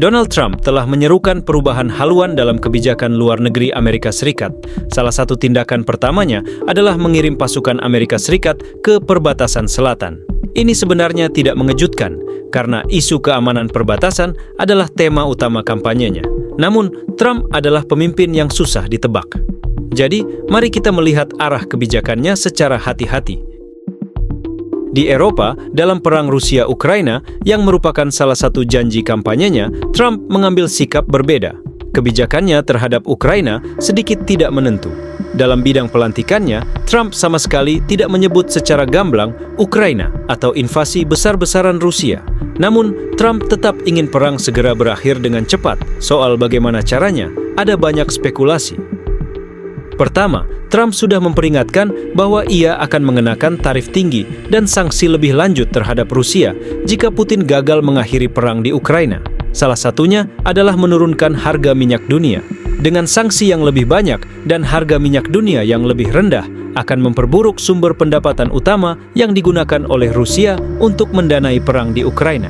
Donald Trump telah menyerukan perubahan haluan dalam kebijakan luar negeri Amerika Serikat. Salah satu tindakan pertamanya adalah mengirim pasukan Amerika Serikat ke perbatasan selatan. Ini sebenarnya tidak mengejutkan, karena isu keamanan perbatasan adalah tema utama kampanyenya. Namun, Trump adalah pemimpin yang susah ditebak. Jadi, mari kita melihat arah kebijakannya secara hati-hati. Di Eropa, dalam perang Rusia-Ukraina yang merupakan salah satu janji kampanyenya, Trump mengambil sikap berbeda. Kebijakannya terhadap Ukraina sedikit tidak menentu. Dalam bidang pelantikannya, Trump sama sekali tidak menyebut secara gamblang Ukraina atau invasi besar-besaran Rusia. Namun, Trump tetap ingin perang segera berakhir dengan cepat. Soal bagaimana caranya, ada banyak spekulasi. Pertama, Trump sudah memperingatkan bahwa ia akan mengenakan tarif tinggi dan sanksi lebih lanjut terhadap Rusia jika Putin gagal mengakhiri perang di Ukraina. Salah satunya adalah menurunkan harga minyak dunia. Dengan sanksi yang lebih banyak dan harga minyak dunia yang lebih rendah, akan memperburuk sumber pendapatan utama yang digunakan oleh Rusia untuk mendanai perang di Ukraina.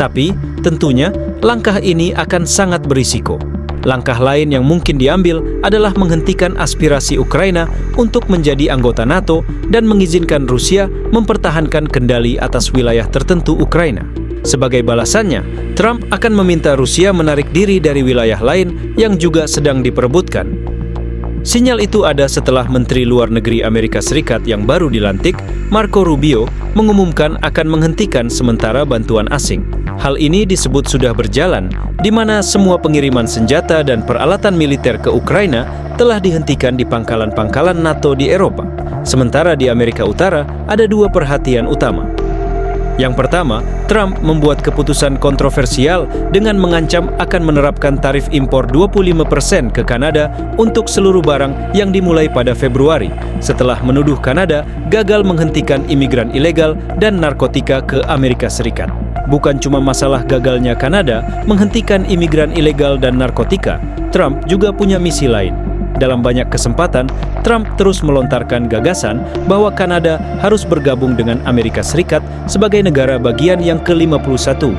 Tapi, tentunya, langkah ini akan sangat berisiko. Langkah lain yang mungkin diambil adalah menghentikan aspirasi Ukraina untuk menjadi anggota NATO dan mengizinkan Rusia mempertahankan kendali atas wilayah tertentu Ukraina. Sebagai balasannya, Trump akan meminta Rusia menarik diri dari wilayah lain yang juga sedang diperebutkan. Sinyal itu ada setelah Menteri Luar Negeri Amerika Serikat yang baru dilantik, Marco Rubio, mengumumkan akan menghentikan sementara bantuan asing. Hal ini disebut sudah berjalan, di mana semua pengiriman senjata dan peralatan militer ke Ukraina telah dihentikan di pangkalan-pangkalan NATO di Eropa. Sementara di Amerika Utara ada dua perhatian utama. Yang pertama, Trump membuat keputusan kontroversial dengan mengancam akan menerapkan tarif impor 25% ke Kanada untuk seluruh barang yang dimulai pada Februari, setelah menuduh Kanada gagal menghentikan imigran ilegal dan narkotika ke Amerika Serikat. Bukan cuma masalah gagalnya Kanada menghentikan imigran ilegal dan narkotika, Trump juga punya misi lain. Dalam banyak kesempatan, Trump terus melontarkan gagasan bahwa Kanada harus bergabung dengan Amerika Serikat sebagai negara bagian yang ke-51.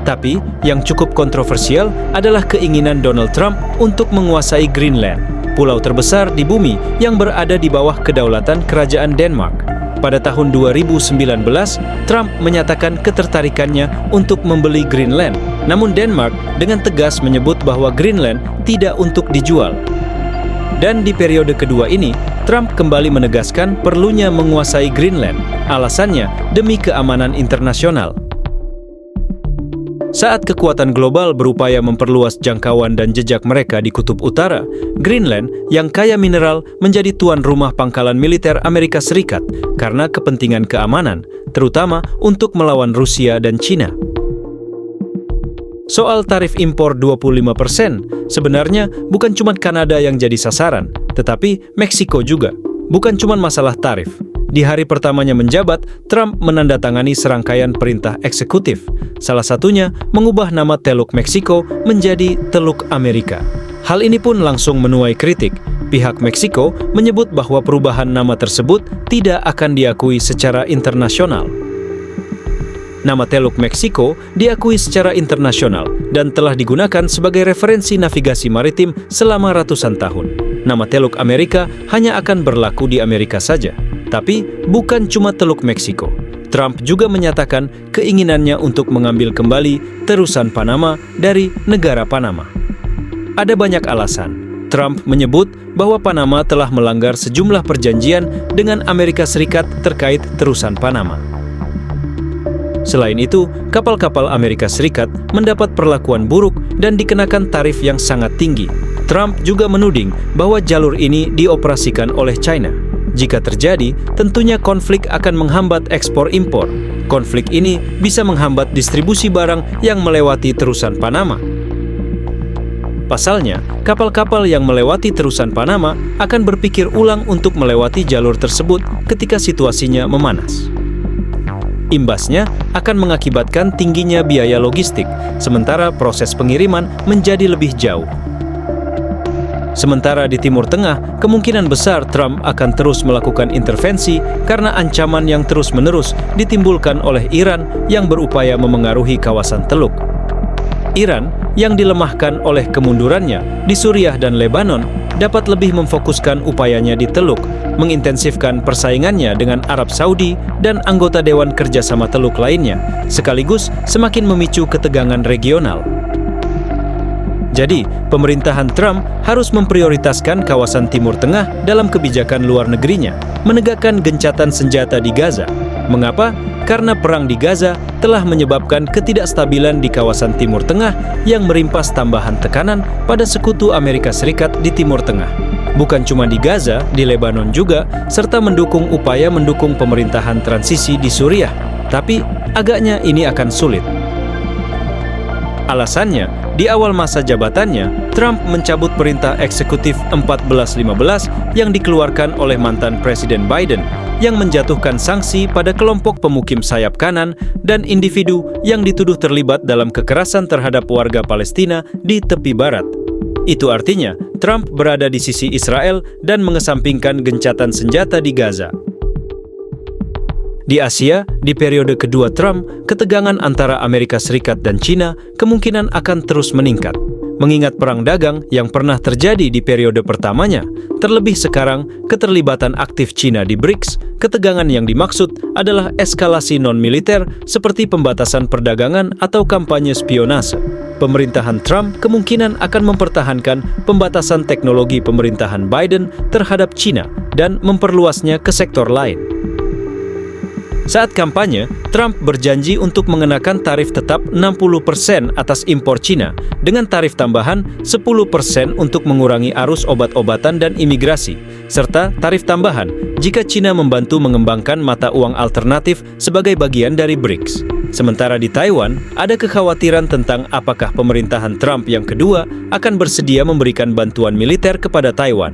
Tapi, yang cukup kontroversial adalah keinginan Donald Trump untuk menguasai Greenland, pulau terbesar di bumi yang berada di bawah kedaulatan Kerajaan Denmark. Pada tahun 2019, Trump menyatakan ketertarikannya untuk membeli Greenland. Namun Denmark dengan tegas menyebut bahwa Greenland tidak untuk dijual. Dan di periode kedua ini, Trump kembali menegaskan perlunya menguasai Greenland. Alasannya demi keamanan internasional. Saat kekuatan global berupaya memperluas jangkauan dan jejak mereka di Kutub Utara, Greenland yang kaya mineral menjadi tuan rumah pangkalan militer Amerika Serikat karena kepentingan keamanan, terutama untuk melawan Rusia dan China. Soal tarif impor 25%, sebenarnya bukan cuma Kanada yang jadi sasaran, tetapi Meksiko juga. Bukan cuma masalah tarif. Di hari pertamanya menjabat, Trump menandatangani serangkaian perintah eksekutif. Salah satunya mengubah nama Teluk Meksiko menjadi Teluk Amerika. Hal ini pun langsung menuai kritik. Pihak Meksiko menyebut bahwa perubahan nama tersebut tidak akan diakui secara internasional. Nama Teluk Meksiko diakui secara internasional dan telah digunakan sebagai referensi navigasi maritim selama ratusan tahun. Nama Teluk Amerika hanya akan berlaku di Amerika saja. Tapi bukan cuma Teluk Meksiko. Trump juga menyatakan keinginannya untuk mengambil kembali terusan Panama dari negara Panama. Ada banyak alasan. Trump menyebut bahwa Panama telah melanggar sejumlah perjanjian dengan Amerika Serikat terkait terusan Panama. Selain itu, kapal-kapal Amerika Serikat mendapat perlakuan buruk dan dikenakan tarif yang sangat tinggi. Trump juga menuding bahwa jalur ini dioperasikan oleh China. Jika terjadi, tentunya konflik akan menghambat ekspor-impor. Konflik ini bisa menghambat distribusi barang yang melewati terusan Panama. Pasalnya, kapal-kapal yang melewati terusan Panama akan berpikir ulang untuk melewati jalur tersebut ketika situasinya memanas. Imbasnya akan mengakibatkan tingginya biaya logistik, sementara proses pengiriman menjadi lebih jauh. Sementara di Timur Tengah, kemungkinan besar Trump akan terus melakukan intervensi karena ancaman yang terus-menerus ditimbulkan oleh Iran yang berupaya memengaruhi kawasan Teluk. Iran yang dilemahkan oleh kemundurannya di Suriah dan Lebanon dapat lebih memfokuskan upayanya di Teluk, mengintensifkan persaingannya dengan Arab Saudi dan anggota Dewan Kerjasama Teluk lainnya, sekaligus semakin memicu ketegangan regional. Jadi, pemerintahan Trump harus memprioritaskan kawasan Timur Tengah dalam kebijakan luar negerinya, menegakkan gencatan senjata di Gaza. Mengapa? Karena perang di Gaza telah menyebabkan ketidakstabilan di kawasan Timur Tengah yang merimpas tambahan tekanan pada sekutu Amerika Serikat di Timur Tengah. Bukan cuma di Gaza, di Lebanon juga, serta mendukung pemerintahan transisi di Suriah. Tapi, agaknya ini akan sulit. Alasannya, di awal masa jabatannya, Trump mencabut perintah eksekutif 1415 yang dikeluarkan oleh mantan Presiden Biden yang menjatuhkan sanksi pada kelompok pemukim sayap kanan dan individu yang dituduh terlibat dalam kekerasan terhadap warga Palestina di tepi barat. Itu artinya, Trump berada di sisi Israel dan mengesampingkan gencatan senjata di Gaza. Di Asia, di periode kedua Trump, ketegangan antara Amerika Serikat dan China kemungkinan akan terus meningkat. Mengingat perang dagang yang pernah terjadi di periode pertamanya, terlebih sekarang keterlibatan aktif China di BRICS, ketegangan yang dimaksud adalah eskalasi non-militer seperti pembatasan perdagangan atau kampanye spionase. Pemerintahan Trump kemungkinan akan mempertahankan pembatasan teknologi pemerintahan Biden terhadap China dan memperluasnya ke sektor lain. Saat kampanye, Trump berjanji untuk mengenakan tarif tetap 60% atas impor Cina dengan tarif tambahan 10% untuk mengurangi arus obat-obatan dan imigrasi, serta tarif tambahan jika Cina membantu mengembangkan mata uang alternatif sebagai bagian dari BRICS. Sementara di Taiwan, ada kekhawatiran tentang apakah pemerintahan Trump yang kedua akan bersedia memberikan bantuan militer kepada Taiwan.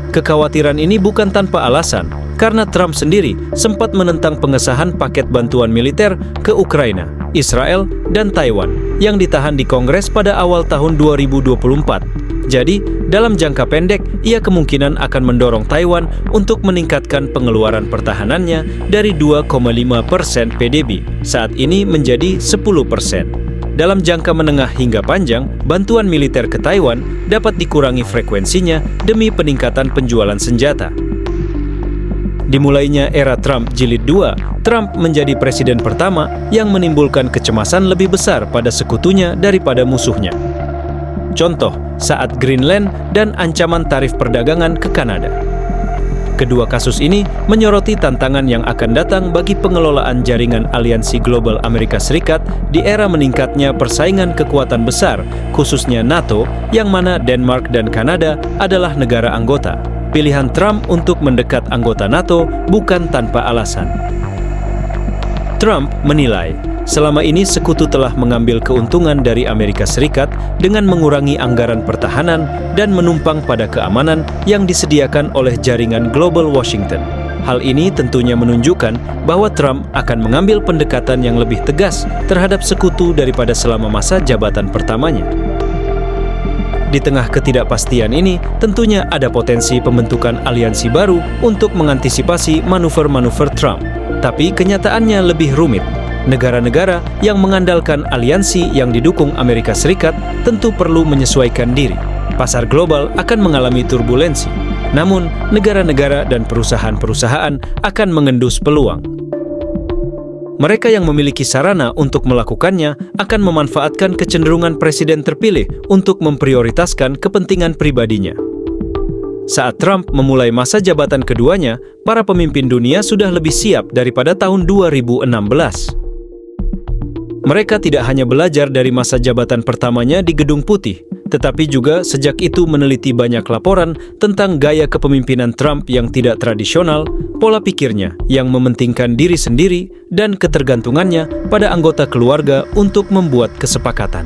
Kekhawatiran ini bukan tanpa alasan, karena Trump sendiri sempat menentang pengesahan paket bantuan militer ke Ukraina, Israel, dan Taiwan yang ditahan di Kongres pada awal tahun 2024. Jadi, dalam jangka pendek, ia kemungkinan akan mendorong Taiwan untuk meningkatkan pengeluaran pertahanannya dari 2,5% PDB saat ini menjadi 10%. Dalam jangka menengah hingga panjang, bantuan militer ke Taiwan dapat dikurangi frekuensinya demi peningkatan penjualan senjata. Dimulainya era Trump Jilid 2, Trump menjadi presiden pertama yang menimbulkan kecemasan lebih besar pada sekutunya daripada musuhnya. Contoh, saat Greenland dan ancaman tarif perdagangan ke Kanada. Kedua kasus ini menyoroti tantangan yang akan datang bagi pengelolaan jaringan aliansi global Amerika Serikat di era meningkatnya persaingan kekuatan besar, khususnya NATO, yang mana Denmark dan Kanada adalah negara anggota. Pilihan Trump untuk mendekat anggota NATO bukan tanpa alasan. Trump menilai, selama ini sekutu telah mengambil keuntungan dari Amerika Serikat dengan mengurangi anggaran pertahanan dan menumpang pada keamanan yang disediakan oleh jaringan Global Washington. Hal ini tentunya menunjukkan bahwa Trump akan mengambil pendekatan yang lebih tegas terhadap sekutu daripada selama masa jabatan pertamanya. Di tengah ketidakpastian ini, tentunya ada potensi pembentukan aliansi baru untuk mengantisipasi manuver-manuver Trump. Tapi kenyataannya lebih rumit. Negara-negara yang mengandalkan aliansi yang didukung Amerika Serikat tentu perlu menyesuaikan diri. Pasar global akan mengalami turbulensi. Namun, negara-negara dan perusahaan-perusahaan akan mengendus peluang. Mereka yang memiliki sarana untuk melakukannya akan memanfaatkan kecenderungan presiden terpilih untuk memprioritaskan kepentingan pribadinya. Saat Trump memulai masa jabatan keduanya, para pemimpin dunia sudah lebih siap daripada tahun 2016. Mereka tidak hanya belajar dari masa jabatan pertamanya di Gedung Putih, tetapi juga sejak itu meneliti banyak laporan tentang gaya kepemimpinan Trump yang tidak tradisional, pola pikirnya yang mementingkan diri sendiri, dan ketergantungannya pada anggota keluarga untuk membuat kesepakatan.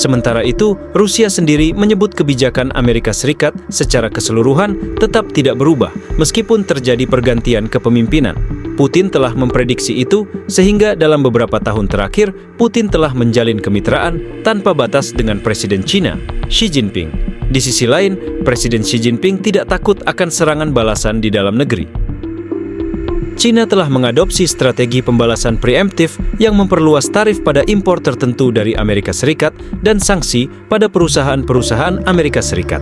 Sementara itu, Rusia sendiri menyebut kebijakan Amerika Serikat secara keseluruhan tetap tidak berubah meskipun terjadi pergantian kepemimpinan. Putin telah memprediksi itu, sehingga dalam beberapa tahun terakhir, Putin telah menjalin kemitraan tanpa batas dengan Presiden China, Xi Jinping. Di sisi lain, Presiden Xi Jinping tidak takut akan serangan balasan di dalam negeri. China telah mengadopsi strategi pembalasan preemptif yang memperluas tarif pada impor tertentu dari Amerika Serikat dan sanksi pada perusahaan-perusahaan Amerika Serikat.